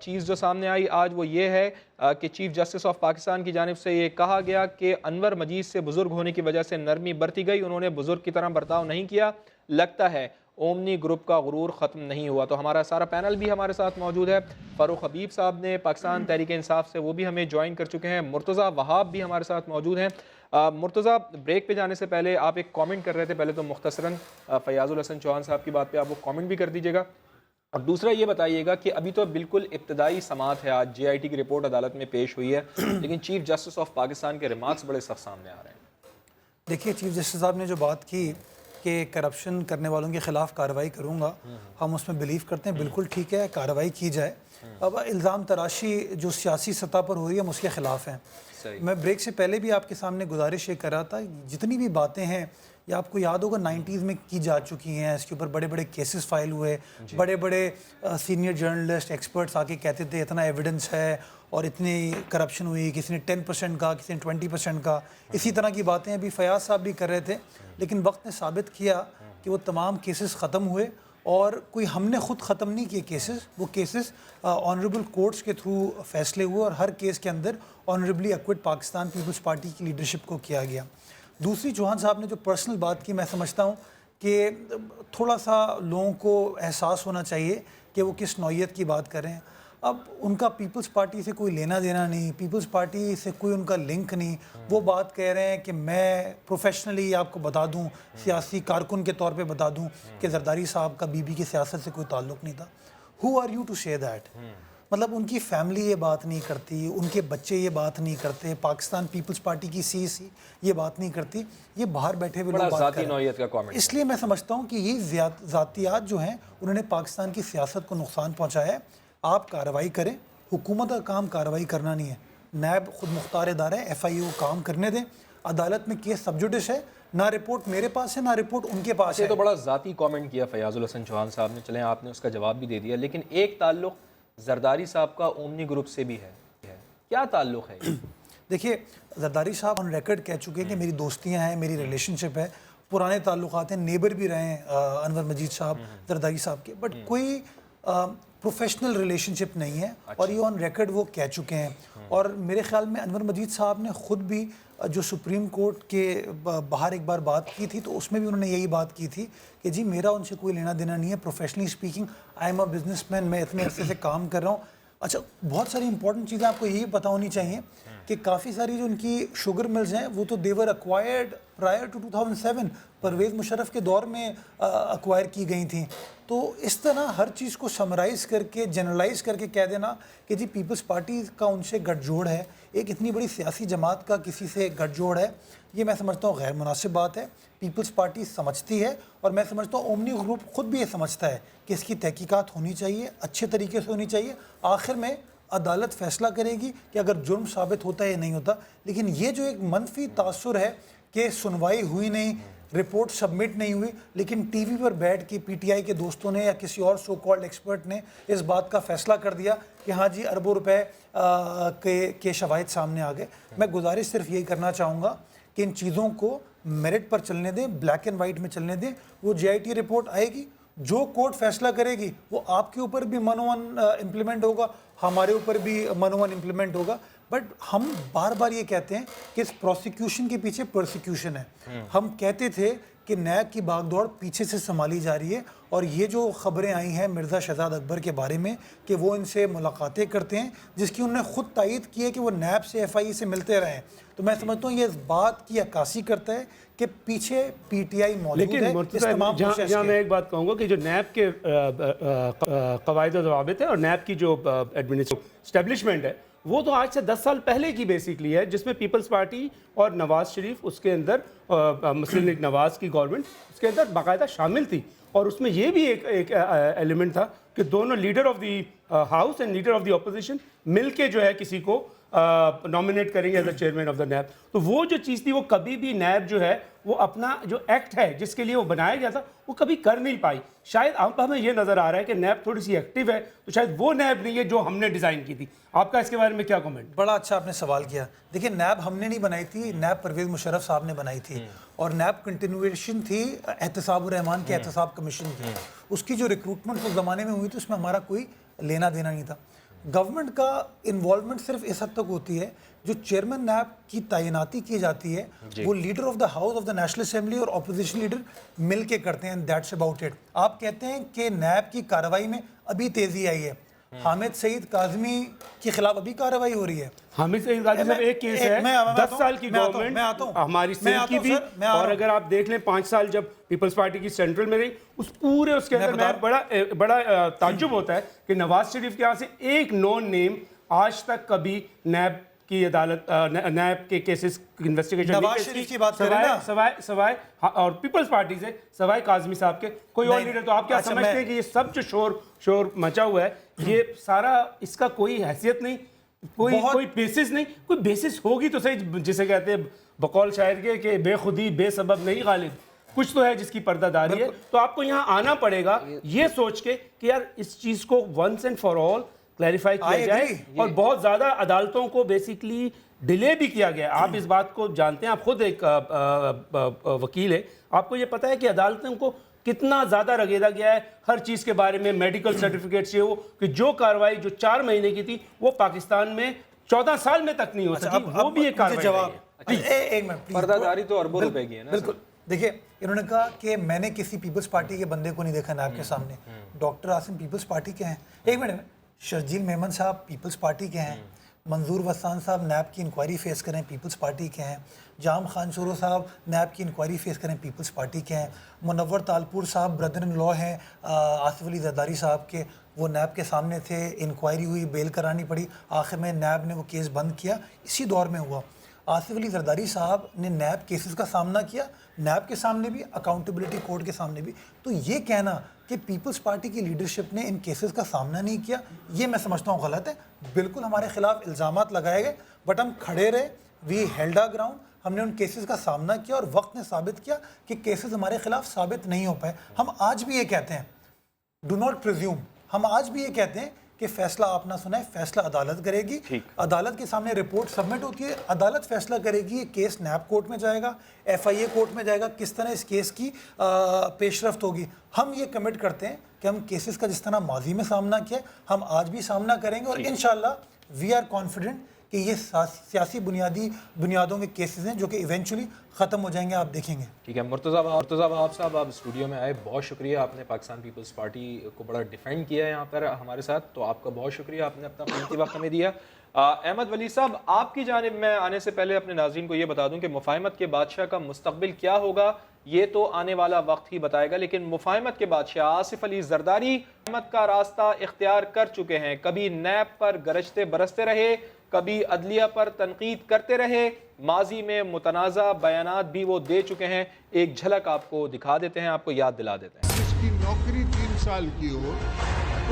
چیز جو سامنے آئی آج وہ یہ ہے کہ چیف جسٹس آف پاکستان کی جانب سے یہ کہا گیا کہ انور مجید سے بزرگ ہونے کی وجہ سے نرمی برتی گئی، انہوں نے بزرگ کی طرح برتاؤ نہیں کیا، لگتا ہے اومنی گروپ کا غرور ختم نہیں ہوا۔ تو ہمارا سارا پینل بھی ہمارے ساتھ موجود ہے، فاروق حبیب صاحب نے پاکستان تحریک انصاف سے وہ بھی ہمیں جوائن کر چکے ہیں، مرتضیٰ وہاب بھی ہمارے ساتھ موجود ہیں۔ مرتضیٰ، بریک پہ جانے سے پہلے آپ ایک کامنٹ کر رہے تھے، پہلے تو مختصراً فیاض الحسن چوہان صاحب کی بات پہ آپ وہ کامنٹ بھی کر دیجیے گا، اور دوسرا یہ بتائیے گا کہ ابھی تو بالکل ابتدائی سماعت ہے، آج جے آئی ٹی کی رپورٹ عدالت میں پیش ہوئی ہے، لیکن چیف جسٹس آف پاکستان کے ریمارکس بڑے سخت سامنے آ رہے ہیں۔ دیکھیے، چیف جسٹس صاحب نے جو بات کی کہ کرپشن کرنے والوں کے خلاف کارروائی کروں گا، ہم اس میں بلیو کرتے ہیں، بالکل ٹھیک ہے، کارروائی کی جائے۔ اب الزام تراشی جو سیاسی سطح پر ہو رہی ہے ہم اس کے خلاف ہیں۔ میں بریک سے پہلے بھی آپ کے سامنے گزارش یہ کر رہا تھا، جتنی بھی باتیں ہیں یہ آپ کو یاد ہوگا 90s میں کی جا چکی ہیں، اس کے اوپر بڑے بڑے کیسز فائل ہوئے، بڑے بڑے سینئر جرنلسٹ ایکسپرٹس آ کے کہتے تھے اتنا ایویڈنس ہے اور اتنی کرپشن ہوئی، کسی نے 10% کہا، کسی نے 20% کہا، اسی طرح کی باتیں ابھی فیاض صاحب بھی کر رہے تھے، لیکن وقت نے ثابت کیا کہ وہ تمام کیسز ختم ہوئے، اور کوئی ہم نے خود ختم نہیں کیے کیسز، وہ کیسز آنریبل کورٹس کے تھرو فیصلے ہوئے، اور ہر کیس کے اندر آنریبلی ایکوٹ پاکستان پیپلز پارٹی کی لیڈرشپ کو کیا گیا۔ دوسری، چوہان صاحب نے جو پرسنل بات کی، میں سمجھتا ہوں کہ تھوڑا سا لوگوں کو احساس ہونا چاہیے کہ وہ کس نوعیت کی بات کر رہے ہیں۔ اب ان کا پیپلز پارٹی سے کوئی لینا دینا نہیں، پیپلز پارٹی سے کوئی ان کا لنک نہیں، وہ بات کہہ رہے ہیں کہ میں پروفیشنلی آپ کو بتا دوں، سیاسی کارکن کے طور پہ بتا دوں کہ زرداری صاحب کا بی بی کی سیاست سے کوئی تعلق نہیں تھا۔ ہو آر یو ٹو سے دیٹ؟ مطلب ان کی فیملی یہ بات نہیں کرتی، ان کے بچے یہ بات نہیں کرتے، پاکستان پیپلز پارٹی کی سی یہ بات نہیں کرتی، یہ باہر بیٹھے ہوئے لوگ بات کر رہے ہیں۔ اس لیے میں سمجھتا ہوں کہ یہ ذاتیات جو ہیں انہوں نے پاکستان کی سیاست کو نقصان پہنچایا ہے۔ آپ کارروائی کریں، حکومت کا کام کارروائی کرنا نہیں ہے، نیب خود مختار ادارہ ہے، ایف آئی او کام کرنے دیں، عدالت میں کیس سب جوڈس ہے، نہ رپورٹ میرے پاس ہے نہ رپورٹ ان کے پاس ہے۔ یہ تو بڑا ذاتی کامنٹ کیا فیاض الحسن چوہان صاحب نے، چلیں آپ نے اس کا جواب بھی دے دیا، لیکن ایک تعلق زرداری صاحب کا اومنی گروپ سے بھی ہے، کیا تعلق ہے؟ دیکھیے، زرداری صاحب آن ریکارڈ کہہ چکے ہیں کہ میری دوستیاں ہیں، میری ریلیشن شپ ہے، پرانے تعلقات ہیں، نیبر بھی رہے ہیں انور مجید صاحب زرداری صاحب کے، بٹ کوئی پروفیشنل ریلیشن شپ نہیں ہے، اور یہ آن ریکارڈ وہ کہہ چکے ہیں۔ اور میرے خیال میں انور مجید صاحب نے خود بھی جو سپریم کورٹ کے باہر ایک بار بات کی تھی تو اس میں بھی انہوں نے یہی بات کی تھی کہ جی میرا ان سے کوئی لینا دینا نہیں ہے، professionally speaking I am a business man, میں اتنے عرصے سے کام کر رہا ہوں۔ اچھا، بہت ساری امپورٹنٹ چیزیں آپ کو یہی پتہ ہونی چاہیے کہ کافی ساری جو ان کی شوگر ملز ہیں وہ تو they were acquired prior to 2007، Pervez Musharraf کے دور میں ایکوائر کی گئی تھیں۔ تو اس طرح ہر چیز کو سمرائز کر کے جنرلائز کر کے کہہ دینا کہ جی پیپلز پارٹی کا ان سے گٹھ جوڑ ہے، ایک اتنی بڑی سیاسی جماعت کا کسی سے گٹھ جوڑ ہے، یہ میں سمجھتا ہوں غیر مناسب بات ہے۔ پیپلز پارٹی سمجھتی ہے، اور میں سمجھتا ہوں اومنی گروپ خود بھی یہ سمجھتا ہے کہ اس کی تحقیقات ہونی چاہیے، اچھے طریقے سے ہونی چاہیے، آخر میں عدالت فیصلہ کرے گی کہ اگر جرم ثابت ہوتا ہے یا نہیں ہوتا۔ لیکن یہ جو ایک منفی تاثر ہے کہ سنوائی ہوئی نہیں، رپورٹ سبمٹ نہیں ہوئی، لیکن ٹی وی پر بیٹھ کے پی ٹی آئی کے دوستوں نے یا کسی اور سو کالڈ ایکسپرٹ نے اس بات کا فیصلہ کر دیا کہ ہاں جی اربوں روپے کے شواہد سامنے آ گئے۔ میں گزارش صرف یہی کرنا چاہوں گا کہ ان چیزوں کو میرٹ پر چلنے دیں، بلیک اینڈ وائٹ میں چلنے دیں۔ وہ جے آئی ٹی رپورٹ آئے گی، جو کورٹ فیصلہ کرے گی وہ آپ کے اوپر بھی منوان امپلیمنٹ ہوگا، ہمارے اوپر بھی منوان امپلیمنٹ ہوگا۔ بٹ ہم بار بار یہ کہتے ہیں کہ اس پروسیکیوشن کے پیچھے پرسیکیوشن ہے۔ ہم کہتے تھے کہ نیب کی باغ دوڑ پیچھے سے سنبھالی جا رہی ہے، اور یہ جو خبریں آئی ہیں مرزا شہزاد اکبر کے بارے میں کہ وہ ان سے ملاقاتیں کرتے ہیں، جس کی انہوں نے خود تائید کی ہے کہ وہ نیب سے ایف آئی سے ملتے رہے ہیں، تو میں سمجھتا ہوں یہ اس بات کی عکاسی کرتا ہے کہ پیچھے پی ٹی آئی موجود ہے۔ لیکن جہاں میں ایک بات کہوں گا کہ جو نیب کے قواعد و ضوابط ہیں اور نیب کی جو اسٹیبلشمنٹ ہے وہ تو آج سے 10 سال پہلے کی بیسکلی ہے، جس میں پیپلز پارٹی اور نواز شریف اس کے اندر مسلم لیگ نواز کی گورنمنٹ اس کے اندر باقاعدہ شامل تھی، اور اس میں یہ بھی ایک ایلیمنٹ تھا کہ دونوں leader of the house and leader of the opposition مل کے جو ہے کسی کو نامنیٹ کریں گے as a chairman of the NAB. تو وہ جو چیز تھی وہ کبھی بھی نیب جو ہے وہ اپنا جو ایکٹ ہے جس کے لیے وہ بنایا گیا تھا وہ کبھی کر نہیں پائی. شاید اب ہمیں یہ نظر آ رہا ہے کہ نیب تھوڑی سی ایکٹیو ہے تو شاید وہ نیب نہیں ہے جو ہم نے ڈیزائن کی تھی. آپ کا اس کے بارے میں کیا کمنٹ؟ بڑا اچھا آپ نے سوال کیا. دیکھیں نیب ہم نے نہیں بنائی تھی, نیب پرویز مشرف صاحب نے بنائی تھی, اور نیب کنٹینویشن تھی احتساب الرحمان کے احتساب کمیشن کی. اس کی جو ریکروٹمنٹ اس زمانے میں ہوئی تھی اس میں ہمارا کوئی لینا دینا نہیں تھا. گورنمنٹ کا انوالومنٹ صرف اس حد تک ہوتی ہے جو چیئرمین نیب کی تعیناتی کی جاتی ہے وہ leader of the house of the national assembly اور اپوزیشن لیڈر مل کے کرتے ہیں. That's about it. آپ کہتے ہیں کہ نیب کی کارروائی میں ابھی تیزی آئی ہے. حامد سعید کاظمی کے خلاف ابھی کارروائی ہو رہی ہے. حامد سعید کاظمی صاحب ایک کیس ہے 10 سال کی گورنمنٹ ہماری سندھ کی بھی, اور اگر آپ دیکھ لیں 5 سال جب پیپلز پارٹی کی سینٹرل میں رہی اس پورے اس کے اندر بڑا تعجب ہوتا ہے کہ نواز شریف کے یہاں سے ایک نون نیم آج تک کبھی نیب کی عدالت نیب کے کیسز انویسٹیگیشن نواز شریف کی بات کریں نا سوائے اور پیپلز پارٹی سے سوائے کاظمی صاحب کے کوئی اور لیڈر. تو آپ کیا سمجھتے ہیں کہ یہ سب جو شور مچا ہوا ہے یہ سارا اس کا کوئی حیثیت نہیں, کوئی بیسس نہیں؟ کوئی بیسس ہوگی تو صحیح, جسے کہتے ہیں بقول شاعر کے کہ بے خودی بے سبب نہیں غالب, کچھ تو ہے جس کی پردہ داری ہے. تو آپ کو یہاں آنا پڑے گا یہ سوچ کے کہ یار اس چیز کو once and for all clarify کیا جائے, اور بہت زیادہ عدالتوں کو بیسیکلی ڈیلے بھی کیا گیا. آپ اس بات کو جانتے ہیں, آپ خود ایک وکیل ہے, آپ کو یہ پتہ ہے کہ عدالتوں کو کتنا زیادہ رگیدا گیا ہے ہر چیز کے بارے میں. میڈیکل سرٹیفکیٹ سے وہ کہ جو کارروائی جو 4 مہینے کی تھی وہ پاکستان میں 14 سال میں تک نہیں ہو سکی, وہ بھی ایک کارروائی ہے. ایک منٹ, پردہ داری تو اربوں روپے کی ہے نا. بالکل. دیکھیں انہوں نے کہا کہ میں نے کسی پیپلز پارٹی کے بندے کو نہیں دیکھا نیب کے سامنے. ڈاکٹر عاصم پیپلز پارٹی کے ہیں. ایک منٹ, شرجیل میمن صاحب پیپلز پارٹی کے ہیں. منظور وسان صاحب نیب کی انکوائری فیس کریں پیپلز پارٹی کے ہیں. جام خان شورو صاحب نیب کی انکوائری فیس کریں پیپلز پارٹی کے ہیں. منور تالپور صاحب بردر ان لا ہیں آصف علی زرداری صاحب کے, وہ نیب کے سامنے تھے, انکوائری ہوئی, بیل کرانی پڑی, آخر میں نیب نے وہ کیس بند کیا. اسی دور میں ہوا. آصف علی زرداری صاحب نے نیب کیسز کا سامنا کیا, نیب کے سامنے بھی, اکاؤنٹیبلٹی کورٹ کے سامنے بھی. تو یہ کہنا کہ پیپلز پارٹی کی لیڈرشپ نے ان کیسز کا سامنا نہیں کیا, یہ میں سمجھتا ہوں غلط ہے. بالکل ہمارے خلاف الزامات لگائے گئے بٹ ہم کھڑے رہے, وی ہیلڈ آ گراؤنڈ. ہم نے ان کیسز کا سامنا کیا اور وقت نے ثابت کیا کہ کیسز ہمارے خلاف ثابت نہیں ہو پائے. ہم آج بھی یہ کہتے ہیں, ڈو ناٹ پریزیوم, ہم آج بھی یہ کہتے ہیں کہ فیصلہ آپ نہ سنائیں, فیصلہ عدالت کرے گی. عدالت کے سامنے رپورٹ سبمٹ ہوتی ہے, عدالت فیصلہ کرے گی. یہ کیس نیب کورٹ میں جائے گا, FIA کورٹ میں جائے گا, کس طرح اس کیس کی پیش رفت ہوگی. ہم یہ کمٹ کرتے ہیں کہ ہم کیسز کا جس طرح ماضی میں سامنا کیا ہم آج بھی سامنا کریں گے, اور انشاءاللہ وی آر کانفیڈنٹ کہ یہ سیاسی بنیادوں کے کیسز ہیں جو کہ ایونچولی ختم ہو جائیں گے, آپ دیکھیں گے. ٹھیک ہے. مرتضیٰ وہاب صاحب آپ اسٹوڈیو میں آئے, بہت شکریہ. آپ نے پاکستان پیپلز پارٹی کو بڑا ڈیفینڈ کیا ہے یہاں پر ہمارے ساتھ, تو آپ کا بہت شکریہ, آپ نے اپنا قیمتی وقت ہمیں دیا. احمد ولی صاحب, آپ کی جانب میں آنے سے پہلے اپنے ناظرین کو یہ بتا دوں کہ مفاہمت کے بادشاہ کا مستقبل کیا ہوگا یہ تو آنے والا وقت ہی بتائے گا, لیکن مفاہمت کے بادشاہ آصف علی زرداری مفاہمت کا راستہ اختیار کر چکے ہیں. کبھی نیب پر گرجتے برستے رہے, کبھی عدلیہ پر تنقید کرتے رہے, ماضی میں متنازع بیانات بھی وہ دے چکے ہیں. ایک جھلک آپ کو دکھا دیتے ہیں, آپ کو یاد دلا دیتے ہیں. جس کی نوکری 3 سال کی ہو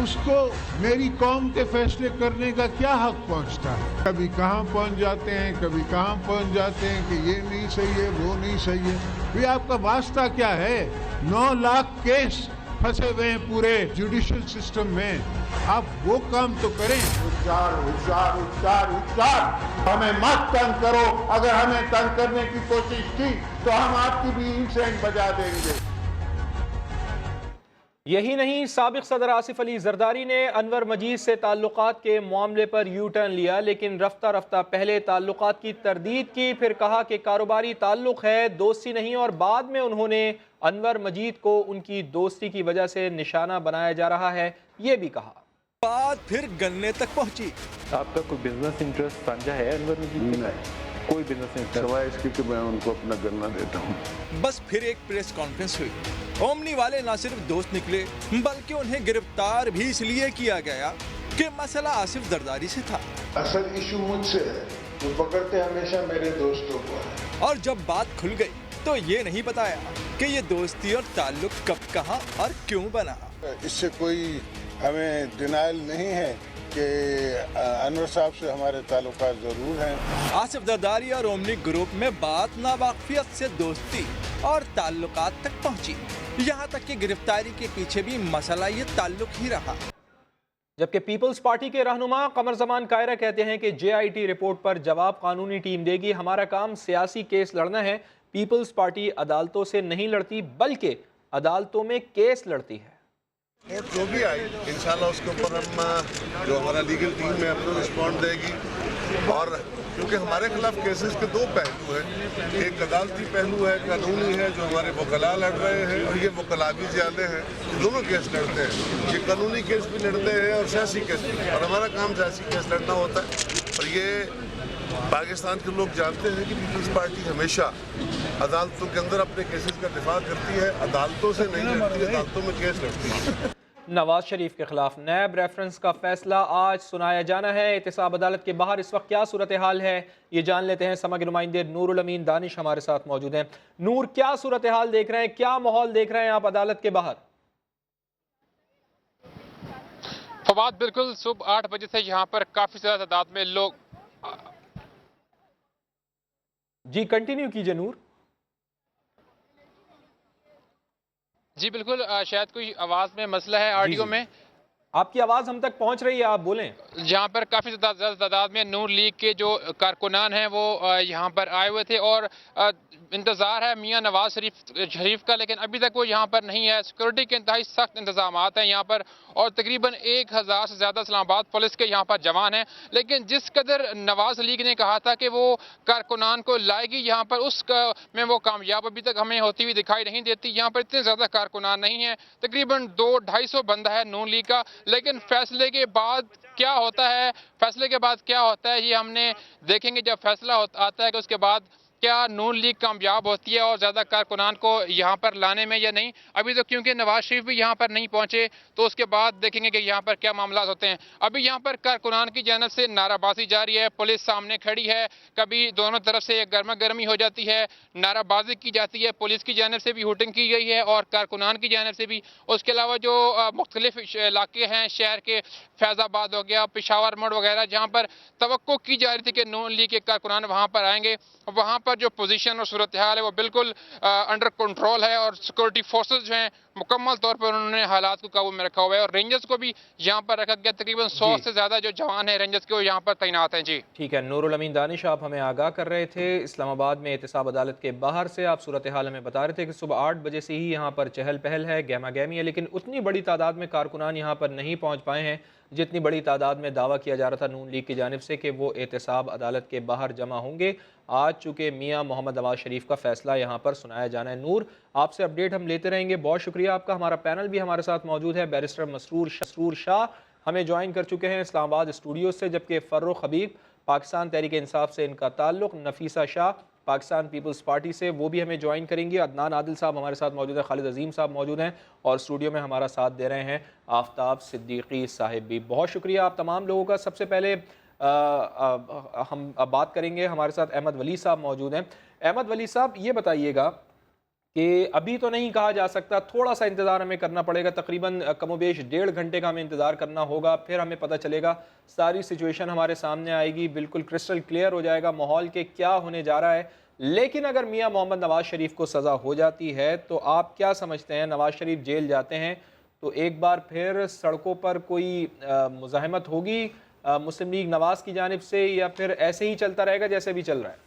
اس کو میری قوم کے فیصلے کرنے کا کیا حق پہنچتا ہے؟ کبھی کہاں پہنچ جاتے ہیں, کبھی کہاں پہنچ جاتے ہیں کہ یہ نہیں صحیح ہے, وہ نہیں صحیح ہے. یہ آپ کا واسطہ کیا ہے؟ 9 لاکھ کیس پھنسے ہوئے ہیں پورے جوڈیشل سسٹم میں, آپ وہ کام تو کریں. ہمیں مت تنگ کرو, اگر ہمیں تنگ کرنے کی کوشش کی تو ہم آپ کی بھی اینٹ بجا دیں گے. یہی نہیں, سابق صدر آصف علی زرداری نے انور مجید سے تعلقات کے معاملے پر یو ٹرن لیا, لیکن رفتہ رفتہ پہلے تعلقات کی تردید کی, پھر کہا کہ کاروباری تعلق ہے, دوستی نہیں, اور بعد میں انہوں نے انور مجید کو ان کی دوستی کی وجہ سے نشانہ بنایا جا رہا ہے یہ بھی کہا. بات پھر گننے تک پہنچی. آپ کا کوئی بزنس انٹرسٹ سانجھا ہے انور مجید کا؟ کوئی بزنس انٹرسٹ سوائے اس کی کہ میں ان کو اپنا گننا دیتا ہوں. بس پھر ایک پریس کانفرنس ہوئی. اومنی والے نہ صرف دوست نکلے بلکہ انہیں گرفتار بھی اس لیے کیا گیا کہ مسئلہ آصف زرداری سے تھا. اصل ایشو مجھ سے ہے, وہ پکڑتے ہمیشہ میرے دوستوں کو ہے. اور جب بات کھل گئی تو یہ نہیں بتایا کہ یہ دوستی اور تعلق کب, کہاں اور کیوں بنا. اس سے کوئی ہمیں ڈینائل نہیں ہے کہ انور صاحب سے ہمارے تعلقات ضرور ہیں. آصف زرداری اور اومنی گروپ میں بات ناواقفیت سے دوستی اور تعلقات تک پہنچی، یہاں تک کہ گرفتاری کے پیچھے بھی مسئلہ یہ تعلق ہی رہا. جبکہ پیپلز پارٹی کے رہنما قمر زمان کائرہ کہتے ہیں کہ JIT رپورٹ پر جواب قانونی ٹیم دے گی، ہمارا کام سیاسی کیس لڑنا ہے. پیپلز پارٹی عدالتوں سے نہیں لڑتی بلکہ عدالتوں میں کیس لڑتی ہے. رپورٹ جو بھی آئی انشاءاللہ اس کے اوپر ہم جو ہمارا لیگل ٹیم ہے اپنا رسپونڈ دے گی. اور کیونکہ ہمارے خلاف کیسز کے دو پہلو ہیں، ایک عدالتی پہلو ہے، قانونی ہے، جو ہمارے وکلاء لڑ رہے ہیں، اور یہ وکلاء بھی زیادہ ہیں، دونوں کیس لڑتے ہیں. یہ قانونی کیس بھی لڑتے ہیں اور سیاسی کیس بھی، اور ہمارا کام سیاسی کیس لڑنا ہوتا ہے. اور یہ پاکستان کے لوگ جانتے ہیں کہ پیپلز پارٹی ہمیشہ عدالتوں کے اندر اپنے کیسز کا دفاع کرتی ہے، عدالتوں سے نہیں لڑتی، عدالتوں میں کیس لڑتی ہے. نواز شریف کے خلاف نیب ریفرنس کا فیصلہ آج سنایا جانا ہے. احتساب عدالت کے باہر اس وقت کیا صورتحال ہے یہ جان لیتے ہیں. سما کے نمائندے نور الامین دانش ہمارے ساتھ موجود ہیں. نور، کیا صورتحال دیکھ رہے ہیں، کیا ماحول دیکھ رہے ہیں آپ عدالت کے باہر؟ فواد، بالکل صبح 8 بجے سے یہاں پر کافی زیادہ تعداد میں لوگ. جی کنٹینیو کیجئے نور. جی بالکل، شاید کوئی آواز میں مسئلہ ہے آڈیو میں. آپ کی آواز ہم تک پہنچ رہی ہے، آپ بولیں. یہاں پر کافی زیادہ تعداد میں نون لیگ کے جو کارکنان ہیں وہ یہاں پر آئے ہوئے تھے اور انتظار ہے میاں نواز شریف کا، لیکن ابھی تک وہ یہاں پر نہیں ہے. سیکورٹی کے انتہائی سخت انتظامات ہیں یہاں پر اور تقریباً 1000 سے زیادہ اسلام آباد پولیس کے یہاں پر جوان ہیں. لیکن جس قدر نواز لیگ نے کہا تھا کہ وہ کارکنان کو لائے گی یہاں پر، اس میں وہ کامیاب ابھی تک ہمیں ہوتی ہوئی دکھائی نہیں دیتی. یہاں پر اتنے زیادہ کارکنان نہیں ہیں، تقریباً 200-250 بندہ ہے نون لیگ کا. لیکن فیصلے کے بعد کیا ہوتا ہے یہ ہم نے دیکھیں گے. جب فیصلہ آتا ہے کہ اس کے بعد کیا نون لیگ کامیاب ہوتی ہے اور زیادہ کارکنان کو یہاں پر لانے میں یا نہیں. ابھی تو کیونکہ نواز شریف بھی یہاں پر نہیں پہنچے تو اس کے بعد دیکھیں گے کہ یہاں پر کیا معاملات ہوتے ہیں. ابھی یہاں پر کارکنان کی جانب سے نعرہ بازی جاری ہے، پولیس سامنے کھڑی ہے، کبھی دونوں طرف سے گرما گرمی ہو جاتی ہے، نعرہ بازی کی جاتی ہے، پولیس کی جانب سے بھی ہوٹنگ کی گئی ہے اور کارکنان کی جانب سے بھی. اس کے علاوہ جو مختلف علاقے ہیں شہر کے، فیض آباد ہو گیا، پشاور موڑ وغیرہ، جہاں پر توقع کی جا رہی تھی کہ نون لیگ کے کارکنان وہاں پر آئیں گے، وہاں پر جو پوزیشن اور صورتحال ہے وہ بالکل انڈر کنٹرول ہے اور سیکورٹی فورسز جو ہیں مکمل طور پر انہوں نے حالات کو قابو میں رکھا ہوا ہے اور رینجرز کو بھی یہاں پر رکھا گیا. تقریباً 100 سے زیادہ جو جوان ہیں رینجرز کے وہ یہاں پر تعینات ہیں. جی ٹھیک ہے، نور الامین دانش آپ ہمیں آگاہ کر رہے تھے اسلام آباد میں احتساب عدالت کے باہر سے. آپ صورتحال ہمیں بتا رہے تھے کہ صبح 8 بجے سے ہی یہاں پر چہل پہل ہے، گہما گہمی ہے، لیکن اتنی بڑی تعداد میں کارکنان یہاں پر نہیں پہنچ پائے ہیں جتنی بڑی تعداد میں دعویٰ کیا جا رہا تھا نون لیگ کی جانب سے کہ وہ احتساب عدالت کے باہر جمع ہوں گے. آج چونکہ میاں محمد نواز شریف کا فیصلہ یہاں پر سنایا جانا ہے. نور، آپ سے اپڈیٹ ہم لیتے رہیں گے. بہت شکریہ آپ کا. ہمارا پینل بھی ہمارے ساتھ موجود ہے. بیرسٹر مسرور شاہ ہمیں جوائن کر چکے ہیں اسلام آباد اسٹوڈیو سے، جبکہ فروخ حبیب پاکستان تحریک انصاف سے ان کا تعلق، نفیسہ شاہ پاکستان پیپلز پارٹی سے وہ بھی ہمیں جوائن کریں گی. عدنان عادل صاحب ہمارے ساتھ موجود ہیں، خالد عظیم صاحب موجود ہیں اور اسٹوڈیو میں ہمارا ساتھ دے رہے ہیں آفتاب صدیقی صاحب بھی. بہت شکریہ آپ تمام لوگوں کا. سب سے پہلے ہم بات کریں گے، ہمارے ساتھ احمد ولی صاحب موجود ہیں. احمد ولی صاحب یہ بتائیے گا کہ ابھی تو نہیں کہا جا سکتا، تھوڑا سا انتظار ہمیں کرنا پڑے گا، تقریباً کم و بیش 1.5 گھنٹے کا ہمیں انتظار کرنا ہوگا، پھر ہمیں پتہ چلے گا، ساری سچویشن ہمارے سامنے آئے گی، بالکل کرسٹل کلیئر ہو جائے گا ماحول کے کیا ہونے جا رہا ہے. لیکن اگر میاں محمد نواز شریف کو سزا ہو جاتی ہے تو آپ کیا سمجھتے ہیں؟ نواز شریف جیل جاتے ہیں تو ایک بار پھر سڑکوں پر کوئی مزاحمت ہوگی مسلم لیگ نواز کی جانب سے، یا پھر ایسے ہی چلتا رہے گا جیسے بھی چل رہا ہے؟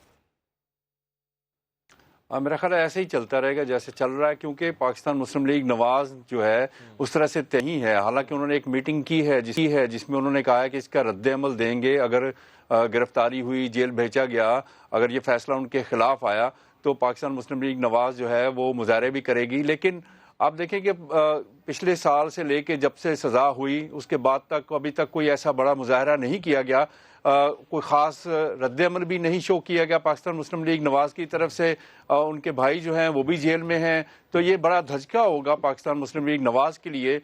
میرا خیال ہے ایسے ہی چلتا رہے گا جیسے چل رہا ہے، کیونکہ پاکستان مسلم لیگ نواز جو ہے اس طرح سے نہیں ہے. حالانکہ انہوں نے ایک میٹنگ کی ہے جس میں انہوں نے کہا ہے کہ اس کا رد عمل دیں گے. اگر گرفتاری ہوئی، جیل بھیجا گیا، اگر یہ فیصلہ ان کے خلاف آیا تو پاکستان مسلم لیگ نواز جو ہے وہ مظاہرے بھی کرے گی. لیکن آپ دیکھیں کہ پچھلے سال سے لے کے جب سے سزا ہوئی اس کے بعد تک ابھی تک کوئی ایسا بڑا مظاہرہ نہیں کیا گیا، کوئی خاص رد عمل بھی نہیں شو کیا گیا پاکستان مسلم لیگ نواز کی طرف سے. ان کے بھائی جو ہیں وہ بھی جیل میں ہیں، تو یہ بڑا دھچکا ہوگا پاکستان مسلم لیگ نواز کے لیے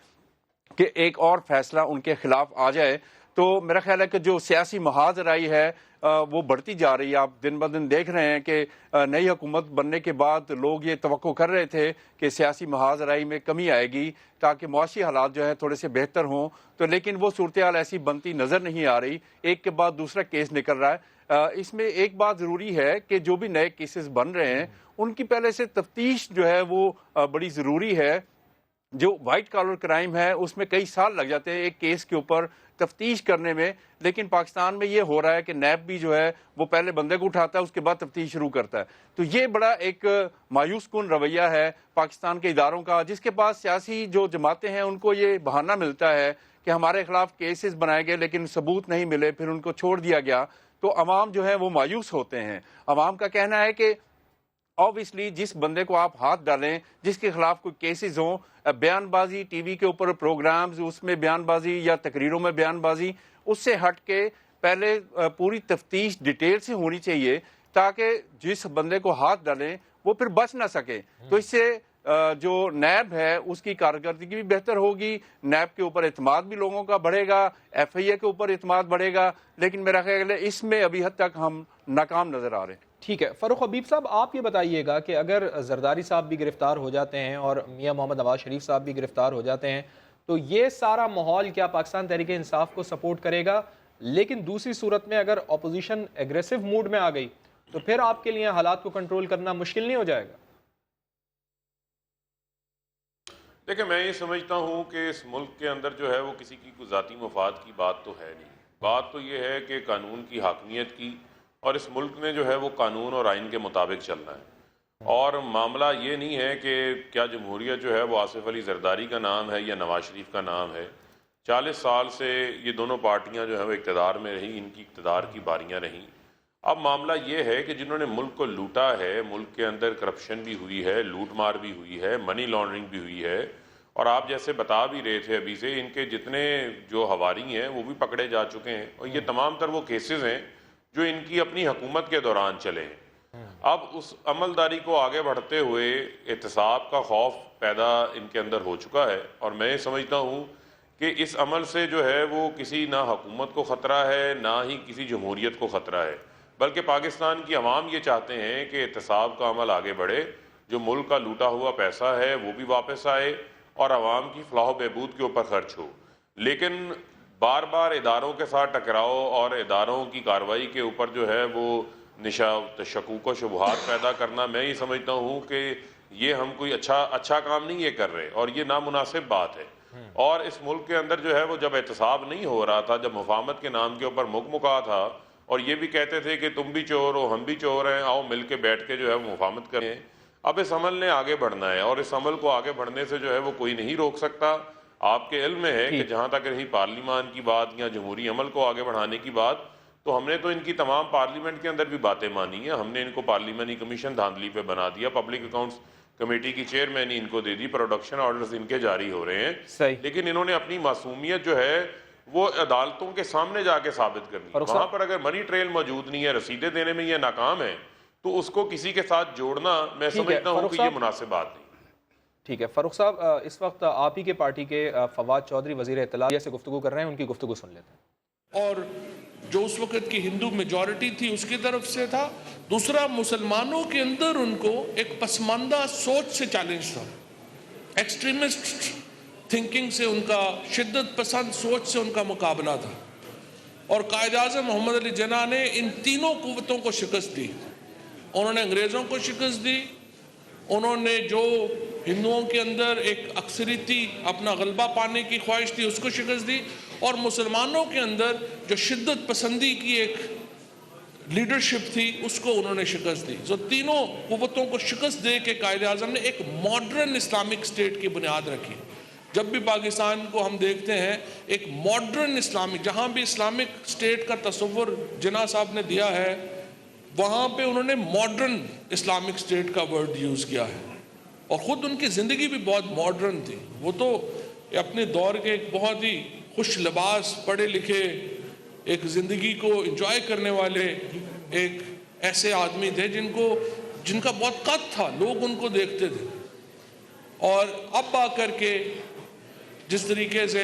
کہ ایک اور فیصلہ ان کے خلاف آ جائے. تو میرا خیال ہے کہ جو سیاسی محاذ رائی ہے وہ بڑھتی جا رہی ہے. آپ دن بدن دیکھ رہے ہیں کہ نئی حکومت بننے کے بعد لوگ یہ توقع کر رہے تھے کہ سیاسی محاذ رائی میں کمی آئے گی تاکہ معاشی حالات جو ہے تھوڑے سے بہتر ہوں, تو لیکن وہ صورتحال ایسی بنتی نظر نہیں آ رہی. ایک کے بعد دوسرا کیس نکل رہا ہے. اس میں ایک بات ضروری ہے کہ جو بھی نئے کیسز بن رہے ہیں ان کی پہلے سے تفتیش جو ہے وہ بڑی ضروری ہے. جو وائٹ کالر کرائم ہے اس میں کئی سال لگ جاتے ہیں ایک کیس کے اوپر تفتیش کرنے میں, لیکن پاکستان میں یہ ہو رہا ہے کہ نیب بھی جو ہے وہ پہلے بندے کو اٹھاتا ہے اس کے بعد تفتیش شروع کرتا ہے. تو یہ بڑا ایک مایوس کن رویہ ہے پاکستان کے اداروں کا, جس کے پاس سیاسی جو جماعتیں ہیں ان کو یہ بہانہ ملتا ہے کہ ہمارے خلاف کیسز بنائے گئے لیکن ثبوت نہیں ملے, پھر ان کو چھوڑ دیا گیا. تو عوام جو ہے وہ مایوس ہوتے ہیں. عوام کا کہنا ہے کہ obviously جس بندے کو آپ ہاتھ ڈالیں, جس کے خلاف کوئی کیسز ہوں, بیان بازی ٹی وی کے اوپر پروگرامز اس میں بیان بازی یا تقریروں میں بیان بازی, اس سے ہٹ کے پہلے پوری تفتیش ڈیٹیل سے ہونی چاہیے تاکہ جس بندے کو ہاتھ ڈالیں وہ پھر بچ نہ سکے. تو اس سے جو نیب ہے اس کی کارکردگی بھی بہتر ہوگی, نیب کے اوپر اعتماد بھی لوگوں کا بڑھے گا, ایف آئی اے کے اوپر اعتماد بڑھے گا. لیکن میرا خیال ہے اس میں ابھی حد تک ہم ناکام نظر آ رہے ہیں. ٹھیک ہے فاروق حبیب صاحب, آپ یہ بتائیے گا کہ اگر زرداری صاحب بھی گرفتار ہو جاتے ہیں اور میاں محمد نواز شریف صاحب بھی گرفتار ہو جاتے ہیں تو یہ سارا ماحول کیا پاکستان تحریک انصاف کو سپورٹ کرے گا؟ لیکن دوسری صورت میں اگر اپوزیشن ایگریسو موڈ میں آ گئی تو پھر آپ کے لیے حالات کو کنٹرول کرنا مشکل نہیں ہو جائے گا؟ دیکھیں میں یہ سمجھتا ہوں کہ اس ملک کے اندر جو ہے وہ کسی کی کوئی ذاتی مفاد کی بات تو ہے نہیں. بات تو یہ ہے کہ قانون کی حاکمیت کی, اور اس ملک نے جو ہے وہ قانون اور آئین کے مطابق چلنا ہے. اور معاملہ یہ نہیں ہے کہ کیا جمہوریت جو ہے وہ آصف علی زرداری کا نام ہے یا نواز شریف کا نام ہے. 40 سال سے یہ دونوں پارٹیاں جو ہیں وہ اقتدار میں رہیں, ان کی اقتدار کی باریاں رہیں. اب معاملہ یہ ہے کہ جنہوں نے ملک کو لوٹا ہے, ملک کے اندر کرپشن بھی ہوئی ہے, لوٹ مار بھی ہوئی ہے, منی لانڈرنگ بھی ہوئی ہے, اور آپ جیسے بتا بھی رہے تھے ابھی سے ان کے جتنے جو ہواری ہیں وہ بھی پکڑے جا چکے ہیں, اور یہ تمام تر وہ کیسز ہیں جو ان کی اپنی حکومت کے دوران چلے ہیں. اب اس عملداری کو آگے بڑھتے ہوئے احتساب کا خوف پیدا ان کے اندر ہو چکا ہے, اور میں سمجھتا ہوں کہ اس عمل سے جو ہے وہ کسی نہ حکومت کو خطرہ ہے نہ ہی کسی جمہوریت کو خطرہ ہے, بلکہ پاکستان کی عوام یہ چاہتے ہیں کہ احتساب کا عمل آگے بڑھے, جو ملک کا لوٹا ہوا پیسہ ہے وہ بھی واپس آئے اور عوام کی فلاح و بہبود کے اوپر خرچ ہو. لیکن بار بار اداروں کے ساتھ ٹکراؤ اور اداروں کی کارروائی کے اوپر جو ہے وہ شکوک و شبہات پیدا کرنا, میں یہ سمجھتا ہوں کہ یہ ہم کوئی اچھا کام نہیں یہ کر رہے, اور یہ نامناسب بات ہے. اور اس ملک کے اندر جو ہے وہ جب احتساب نہیں ہو رہا تھا, جب مفاہمت کے نام کے اوپر مکا تھا اور یہ بھی کہتے تھے کہ تم بھی چور ہو ہم بھی چور ہیں, آؤ مل کے بیٹھ کے جو ہے وہ مفاہمت کریں. اب اس عمل نے آگے بڑھنا ہے, اور اس عمل کو آگے بڑھنے سے جو ہے وہ کوئی نہیں روک سکتا. آپ کے علم میں ہے کہ جہاں تک رہی پارلیمان کی بات یا جمہوری عمل کو آگے بڑھانے کی بات, تو ہم نے تو ان کی تمام پارلیمنٹ کے اندر بھی باتیں مانی ہیں. ہم نے ان کو پارلیمانی کمیشن دھاندلی پہ بنا دیا, پبلک اکاؤنٹس کمیٹی کی چیئرمین ان کو دے دی, پروڈکشن آرڈرز ان کے جاری ہو رہے ہیں. لیکن انہوں نے اپنی معصومیت جو ہے وہ عدالتوں کے سامنے جا کے ثابت کرنی. وہاں پر اگر منی ٹریل موجود نہیں ہے, رسیدیں دینے میں یہ ناکام ہے, تو اس کو کسی کے ساتھ جوڑنا میں سمجھتا ہوں کہ یہ مناسب بات نہیں. ٹھیک ہے فاروق صاحب, اس وقت آپ ہی کے پارٹی کے فواد چودھری وزیر اطلاع سے گفتگو کر رہے ہیں, ان کی گفتگو سن لیتے ہیں. اور جو اس وقت کی ہندو میجورٹی تھی اس کی طرف سے تھا, دوسرا مسلمانوں کے اندر ان کو ایک پسماندہ سوچ سے چیلنج تھا, ایکسٹریمسٹ تھنکنگ سے, ان کا شدت پسند سوچ سے ان کا مقابلہ تھا. اور قائد اعظم محمد علی جناح نے ان تینوں قوتوں کو شکست دی. انہوں نے انگریزوں کو شکست دی, انہوں نے جو ہندوؤں کے اندر ایک اکثریتی اپنا غلبہ پانے کی خواہش تھی اس کو شکست دی, اور مسلمانوں کے اندر جو شدت پسندی کی ایک لیڈرشپ تھی اس کو انہوں نے شکست دی. تو تینوں قوتوں کو شکست دے کے قائد اعظم نے ایک ماڈرن اسلامک اسٹیٹ کی بنیاد رکھی. جب بھی پاکستان کو ہم دیکھتے ہیں ایک ماڈرن اسلامک, جہاں بھی اسلامک اسٹیٹ کا تصور جناح صاحب نے دیا ہے وہاں پہ انہوں نے ماڈرن اسلامک اسٹیٹ کا ورڈ یوز کیا ہے, اور خود ان کی زندگی بھی بہت ماڈرن تھی. وہ تو اپنے دور کے ایک بہت ہی خوش لباس, پڑھے لکھے, ایک زندگی کو انجوائے کرنے والے ایک ایسے آدمی تھے جن کا بہت قد تھا, لوگ ان کو دیکھتے تھے. اور اب آ کر کے جس طریقے سے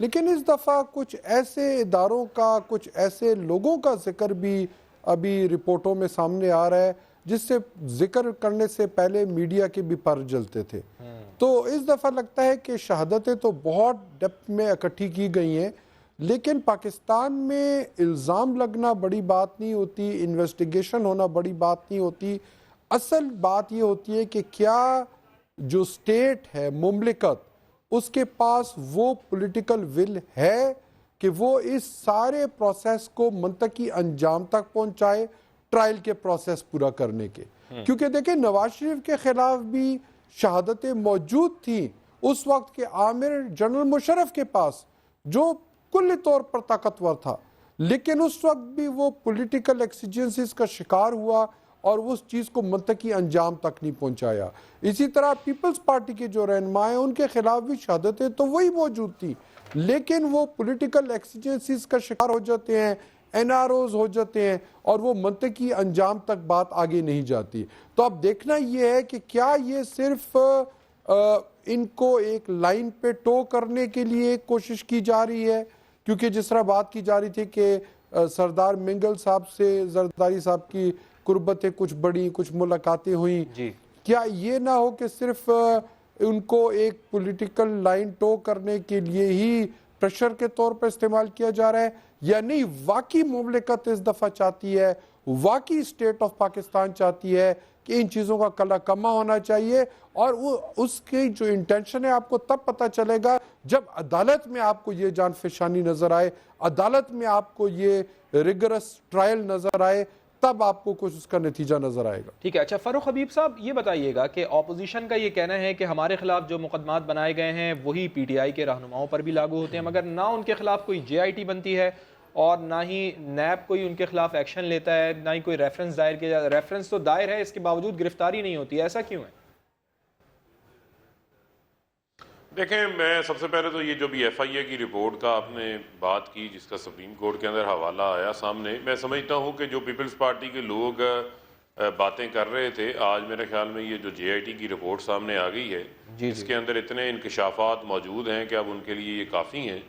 لیکن اس دفعہ کچھ ایسے اداروں کا، کچھ ایسے لوگوں کا ذکر بھی ابھی رپورٹوں میں سامنے آ رہا ہے جس سے ذکر کرنے سے پہلے میڈیا کے بھی پر جلتے تھے. تو اس دفعہ لگتا ہے کہ شہادتیں تو بہت ڈیپتھ میں اکٹھی کی گئی ہیں، لیکن پاکستان میں الزام لگنا بڑی بات نہیں ہوتی، انویسٹیگیشن ہونا بڑی بات نہیں ہوتی. اصل بات یہ ہوتی ہے کہ کیا جو سٹیٹ ہے، مملکت، اس کے پاس وہ پولیٹیکل ول ہے کہ وہ اس سارے پروسیس کو منطقی انجام تک پہنچائے، ٹرائل کے پروسیس پورا کرنے کے. کیونکہ دیکھیں نواز شریف کے خلاف بھی شہادتیں موجود تھیں اس وقت کے عامر جنرل مشرف کے پاس، جو کل طور پر طاقتور تھا، لیکن اس وقت بھی وہ پولیٹیکل ایکسیجنسیز کا شکار ہوا اور اس چیز کو منطقی انجام تک نہیں پہنچایا. اسی طرح پیپلز پارٹی کے جو رہنما ہیں ان کے خلاف بھی شہادتیں تو وہی موجود تھیں، لیکن وہ پولیٹیکل ایکسیجنسیز کا شکار ہو جاتے ہیں، این آر اوز ہو جاتے ہیں، اور وہ منطقی انجام تک بات آگے نہیں جاتی. تو اب دیکھنا یہ ہے کہ کیا یہ صرف ان کو ایک لائن پہ ٹو کرنے کے لیے کوشش کی جا رہی ہے، کیونکہ جس طرح بات کی جا رہی تھی کہ سردار منگل صاحب سے زرداری صاحب کی قربتیں کچھ بڑی، کچھ ملاقاتیں ہوئیں، کیا یہ نہ ہو کہ صرف ان کو ایک پولیٹیکل لائن ٹو کرنے کے لیے ہی پریشر کے طور پر استعمال کیا جا رہا ہے، یا نہیں واقعی مملکت اس دفعہ چاہتی ہے، واقعی اسٹیٹ آف پاکستان چاہتی ہے کہ ان چیزوں کا کلا کما ہونا چاہیے. اور وہ اس کی جو انٹینشن ہے آپ کو تب پتہ چلے گا جب عدالت میں آپ کو یہ جان فشانی نظر آئے، عدالت میں آپ کو یہ ریگرس ٹرائل نظر آئے، تب آپ کو کچھ اس کا نتیجہ نظر آئے گا. ٹھیک ہے. اچھا فاروق حبیب صاحب یہ بتائیے گا کہ اپوزیشن کا یہ کہنا ہے کہ ہمارے خلاف جو مقدمات بنائے گئے ہیں وہی پی ٹی آئی کے رہنماؤں پر بھی لاگو ہوتے ہیں، مگر نہ ان کے خلاف کوئی جے آئی ٹی بنتی ہے اور نہ ہی نیب کوئی ان کے خلاف ایکشن لیتا ہے، نہ ہی کوئی ریفرنس دائر کیا جاتا ہے. ریفرنس تو دائر ہے، اس کے باوجود گرفتاری نہیں ہوتی ہے، ایسا کیوں ہے؟ دیکھیں میں سب سے پہلے تو یہ جو بھی ایف آئی اے کی رپورٹ کا آپ نے بات کی، جس کا سپریم کورٹ کے اندر حوالہ آیا سامنے، میں سمجھتا ہوں کہ جو پیپلز پارٹی کے لوگ باتیں کر رہے تھے، آج میرے خیال میں یہ جو جے آئی ٹی کی رپورٹ سامنے آ گئی ہے، اس کے اندر اتنے انکشافات موجود ہیں کہ اب ان کے لیے یہ کافی ہیں،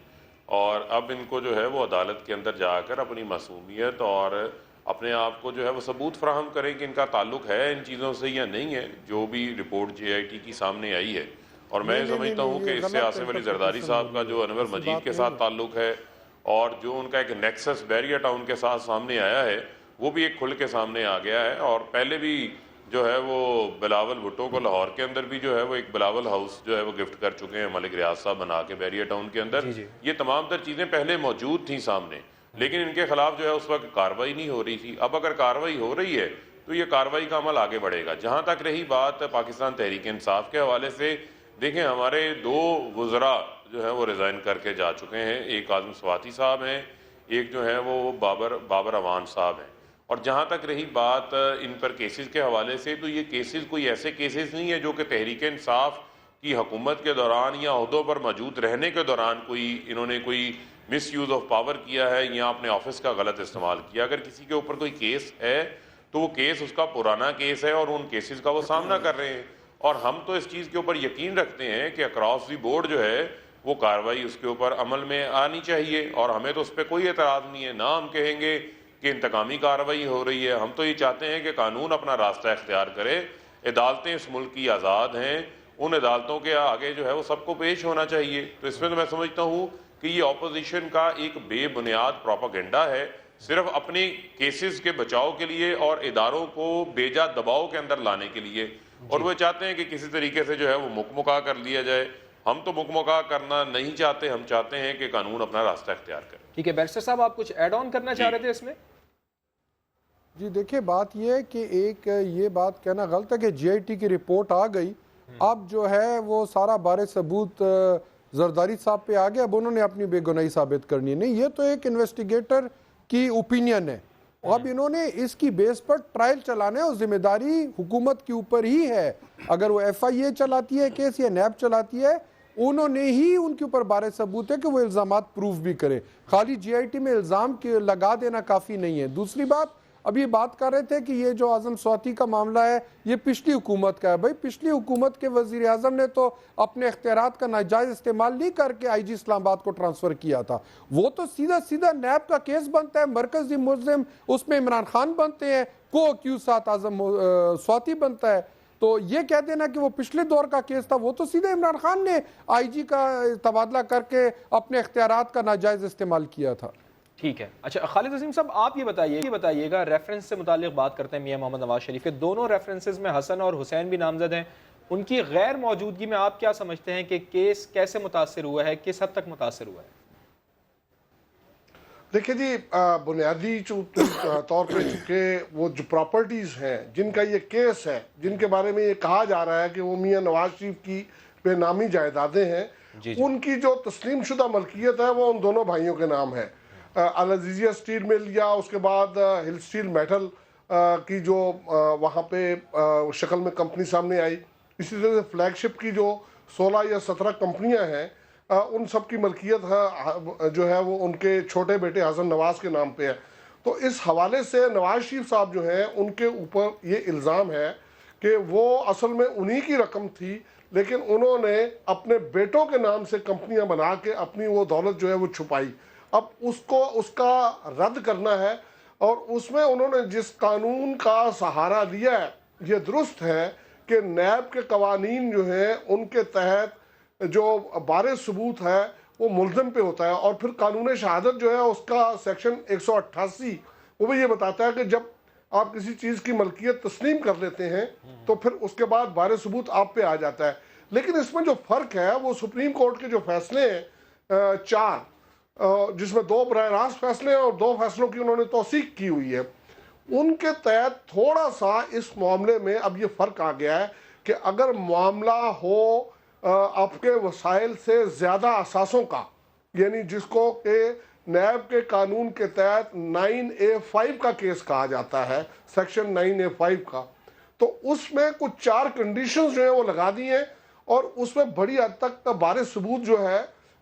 اور اب ان کو جو ہے وہ عدالت کے اندر جا کر اپنی معصومیت اور اپنے آپ کو جو ہے وہ ثبوت فراہم کریں کہ ان کا تعلق ہے ان چیزوں سے یا نہیں ہے، جو بھی رپورٹ جے آئی ٹی کی سامنے آئی ہے. اور میں سمجھتا ہوں کہ اس سے عاصم علی زرداری صاحب کا جو انور مجید کے ساتھ تعلق ہے اور جو ان کا ایک نیکسس بیریا ٹاؤن کے ساتھ سامنے آیا ہے، وہ بھی ایک کھل کے سامنے آ گیا ہے. اور پہلے بھی جو ہے وہ بلاول بھٹو کو لاہور کے اندر بھی جو ہے وہ ایک بلاول ہاؤس جو ہے وہ گفٹ کر چکے ہیں ملک ریاض صاحب بنا کے بیریا ٹاؤن کے اندر. یہ تمام تر چیزیں پہلے موجود تھیں سامنے، لیکن ان کے خلاف جو ہے اس وقت کارروائی نہیں ہو رہی تھی. اب اگر کارروائی ہو رہی ہے تو یہ کارروائی کا عمل آگے بڑھے گا. جہاں تک رہی بات پاکستان تحریک انصاف کے حوالے سے، دیکھیں ہمارے دو وزراء جو ہیں وہ ریزائن کر کے جا چکے ہیں، ایک اعظم سواتی صاحب ہیں، ایک جو ہے وہ بابر اوان صاحب ہیں. اور جہاں تک رہی بات ان پر کیسز کے حوالے سے، تو یہ کیسز کوئی ایسے کیسز نہیں ہیں جو کہ تحریک انصاف کی حکومت کے دوران یا عہدوں پر موجود رہنے کے دوران انہوں نے کوئی مس یوز آف پاور کیا ہے یا اپنے آفس کا غلط استعمال کیا. اگر کسی کے اوپر کوئی کیس ہے تو وہ کیس اس کا پرانا کیس ہے اور ان کیسز کا وہ سامنا کر رہے ہیں. اور ہم تو اس چیز کے اوپر یقین رکھتے ہیں کہ اکراس دی بورڈ جو ہے وہ کارروائی اس کے اوپر عمل میں آنی چاہیے، اور ہمیں تو اس پہ کوئی اعتراض نہیں ہے. نہ ہم کہیں گے کہ انتقامی کارروائی ہو رہی ہے، ہم تو یہ چاہتے ہیں کہ قانون اپنا راستہ اختیار کرے. عدالتیں اس ملک کی آزاد ہیں، ان عدالتوں کے آگے جو ہے وہ سب کو پیش ہونا چاہیے. تو اس میں تو میں سمجھتا ہوں کہ یہ اپوزیشن کا ایک بے بنیاد پروپیگنڈا ہے، صرف اپنے کیسز کے بچاؤ کے لیے اور اداروں کو بیجا دباؤ کے اندر لانے کے لیے. اور وہ چاہتے ہیں کہ کسی طریقے سے جو ہے وہ مکمکا کر لیا جائے. ہم تو مکمکا کرنا نہیں چاہتے، ہم چاہتے ہیں کہ قانون اپنا راستہ اختیار کرے. ٹھیک ہے بیرسٹر صاحب، آپ کچھ ایڈ آن کرنا چاہ رہے تھے اس میں؟ جی دیکھیں بات یہ ہے کہ ایک یہ بات کہنا غلط ہے کہ جے آئی ٹی کی رپورٹ آ گئی، اب جو ہے وہ سارا بار ثبوت زرداری صاحب پہ آ گیا، اب انہوں نے اپنی بے گناہی ثابت کرنی ہے. نہیں، یہ تو ایک انویسٹیگیٹر کی اوپینین ہے، اب انہوں نے اس کی بیس پر ٹرائل چلانا ہے اور ذمہ داری حکومت کے اوپر ہی ہے. اگر وہ ایف آئی اے چلاتی ہے کیس یا نیب چلاتی ہے، انہوں نے ہی ان کے اوپر بارے ثبوت ہے کہ وہ الزامات پروف بھی کرے. خالی جے آئی ٹی میں الزام لگا دینا کافی نہیں ہے. دوسری بات، اب یہ بات کر رہے تھے کہ یہ جو اعظم سواتی کا معاملہ ہے یہ پچھلی حکومت کا ہے. بھائی پچھلی حکومت کے وزیر اعظم نے تو اپنے اختیارات کا ناجائز استعمال نہیں کر کے آئی جی اسلام آباد کو ٹرانسفر کیا تھا. وہ تو سیدھا نیب کا کیس بنتا ہے, مرکزی ملزم اس میں عمران خان بنتے ہیں, کو اکیوز ساتھ اعظم سواتی بنتا ہے. تو یہ کہہ دینا کہ وہ پچھلے دور کا کیس تھا, وہ تو سیدھے عمران خان نے آئی جی کا تبادلہ کر کے اپنے اختیارات کا ناجائز استعمال کیا تھا. ٹھیک ہے. اچھا خالد عظیم صاحب آپ یہ بتائیے گا, ریفرنس سے متعلق بات کرتے ہیں میاں محمد نواز شریف کے. دونوں ریفرنسز میں حسن اور حسین بھی نامزد ہیں. ان کی غیر موجودگی میں آپ کیا سمجھتے ہیں کہ کیس کیسے متاثر ہوا ہے, کس حد تک متاثر ہوا ہے؟ دیکھیں جی, بنیادی طور پہ چونکہ وہ جو پراپرٹیز ہیں جن کا یہ کیس ہے, جن کے بارے میں یہ کہا جا رہا ہے کہ وہ میاں نواز شریف کی بے نامی جائیدادیں ہیں, ان کی جو تسلیم شدہ ملکیت ہے وہ ان دونوں بھائیوں کے نام ہے. العزیزیہ اسٹیل مل یا اس کے بعد ہل اسٹیل میٹل کی جو وہاں پہ شکل میں کمپنی سامنے آئی, اسی طرح سے فلیگ شپ کی جو 16 یا 17 کمپنیاں ہیں ان سب کی ملکیت جو ہے وہ ان کے چھوٹے بیٹے حسن نواز کے نام پہ ہے. تو اس حوالے سے نواز شریف صاحب جو ہیں ان کے اوپر یہ الزام ہے کہ وہ اصل میں انہی کی رقم تھی, لیکن انہوں نے اپنے بیٹوں کے نام سے کمپنیاں بنا کے اپنی وہ دولت جو ہے وہ چھپائی. اب اس کا رد کرنا ہے, اور اس میں انہوں نے جس قانون کا سہارا لیا ہے یہ درست ہے کہ نیب کے قوانین جو ہیں ان کے تحت جو بار ثبوت ہے وہ ملزم پہ ہوتا ہے, اور پھر قانون شہادت جو ہے اس کا سیکشن 188 وہ بھی یہ بتاتا ہے کہ جب آپ کسی چیز کی ملکیت تسلیم کر لیتے ہیں تو پھر اس کے بعد بار ثبوت آپ پہ آ جاتا ہے. لیکن اس میں جو فرق ہے وہ سپریم کورٹ کے جو فیصلے ہیں 4, جس میں 2 براہ راست فیصلے ہیں اور 2 فیصلوں کی انہوں نے توثیق کی ہوئی ہے, ان کے تحت تھوڑا سا اس معاملے میں اب یہ فرق آ گیا ہے کہ اگر معاملہ ہو آپ کے وسائل سے زیادہ اثاثوں کا, یعنی جس کو کہ نیب کے قانون کے تحت 9A5 کا کیس کہا جاتا ہے, سیکشن 9A5 کا, تو اس میں کچھ 4 کنڈیشنز جو ہیں وہ لگا دی ہیں, اور اس میں بڑی حد تک بار ثبوت جو ہے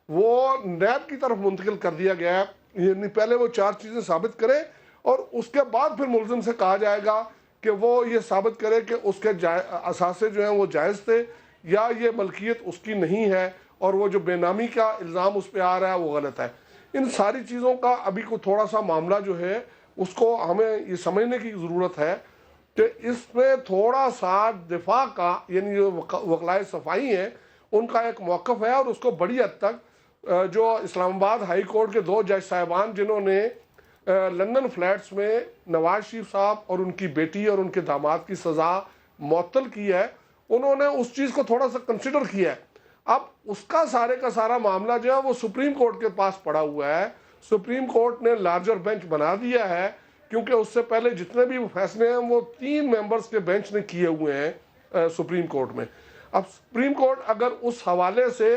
وہ نیب کی طرف منتقل کر دیا گیا ہے. یعنی پہلے وہ 4 چیزیں ثابت کرے اور اس کے بعد پھر ملزم سے کہا جائے گا کہ وہ یہ ثابت کرے کہ اس کے اثاثے جو ہیں وہ جائز تھے یا یہ ملکیت اس کی نہیں ہے, اور وہ جو بے نامی کا الزام اس پہ آ رہا ہے وہ غلط ہے. ان ساری چیزوں کا ابھی کو تھوڑا سا معاملہ جو ہے اس کو ہمیں یہ سمجھنے کی ضرورت ہے کہ اس میں تھوڑا سا دفاع کا, یعنی جو وکلائے صفائی ہیں ان کا ایک موقف ہے, اور اس کو بڑی حد تک جو اسلام آباد ہائی کورٹ کے 2 جج صاحبان جنہوں نے لندن فلیٹس میں نواز شریف صاحب اور ان کی بیٹی اور ان کے داماد کی سزا معطل کی ہے, انہوں نے اس چیز کو تھوڑا سا کنسیڈر کیا ہے. اب اس کا سارے کا سارا معاملہ جو ہے وہ سپریم کورٹ کے پاس پڑا ہوا ہے. سپریم کورٹ نے لارجر بینچ بنا دیا ہے, کیونکہ اس سے پہلے جتنے بھی فیصلے ہیں وہ 3 ممبرز کے بینچ نے کیے ہوئے ہیں سپریم کورٹ میں. اب سپریم کورٹ اگر اس حوالے سے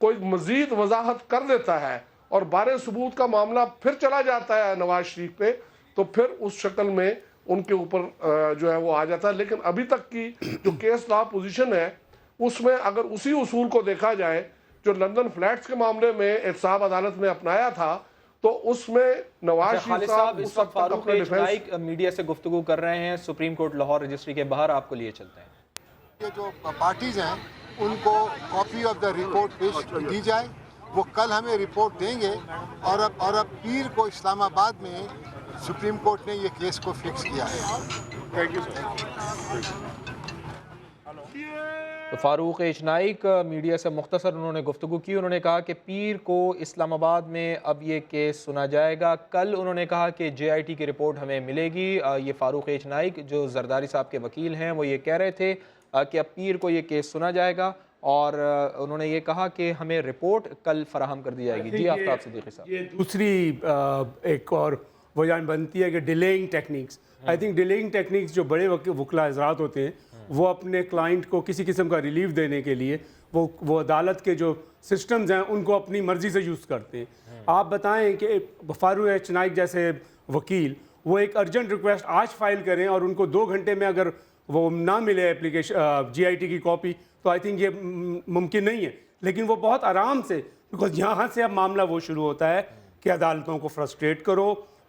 کوئی مزید وضاحت کر دیتا ہے اور بار ثبوت کا معاملہ پھر چلا جاتا ہے نواز شریف پہ, تو پھر اس شکل میں ان کے اوپر جو ہے وہ آ جاتا ہے. لیکن ابھی تک کی جو کیس لا پوزیشن ہے اس میں اگر اسی اصول کو دیکھا جائے جو لندن فلیٹس کے معاملے میں احتساب عدالت نے اپنایا تھا, تو اس میں نواز شریف صاحب اس وقت فاروق اجنائک میڈیا سے گفتگو کر رہے ہیں سپریم کورٹ لاہور رجسٹری کے باہر, آپ کو لیے چلتے ہیں. یہ جو پارٹیز ہیں ان کو کاپی آف دا رپورٹ پیش دی جائے, وہ کل ہمیں رپورٹ دیں گے, اور اب پیر کو اسلام آباد میں سپریم کورٹ نے یہ کیس کو فکس کیا ہے. تو فاروق اجنائک میڈیا سے مختصر انہوں نے گفتگو کی. انہوں نے کہا کہ پیر کو اسلام آباد میں اب یہ کیس سنا جائے گا. کل انہوں نے کہا کہ JIT کی رپورٹ ہمیں ملے گی. یہ فاروق اجنائک جو زرداری صاحب کے وکیل ہیں وہ یہ کہہ رہے تھے کہ اب پیر کو یہ کیس سنا جائے گا, اور انہوں نے یہ کہا کہ ہمیں رپورٹ کل فراہم کر دی جائے گی. جی آفتاب صدیقی صاحب. یہ دوسری ایک اور وجہ بنتی ہے کہ ڈیلیئنگ ٹیکنیکس. آئی تھنک ڈیلیئنگ ٹیکنیکس جو بڑے وکلا حضرات ہوتے ہیں وہ اپنے کلائنٹ کو کسی قسم کا ریلیف دینے کے لیے وہ عدالت کے جو سسٹمز ہیں ان کو اپنی مرضی سے یوز کرتے ہیں. آپ بتائیں کہ فاروق اجنائک جیسے وکیل وہ ایک ارجنٹ ریکویسٹ آج فائل کریں اور ان کو 2 گھنٹے میں اگر وہ نہ ملے اپلیکیشن JIT کی کاپی, تو آئی تھنک یہ ممکن نہیں ہے. لیکن وہ بہت آرام سے, بیکاز یہاں سے اب معاملہ وہ شروع ہوتا ہے کہ عدالتوں کو فرسٹریٹ کرو,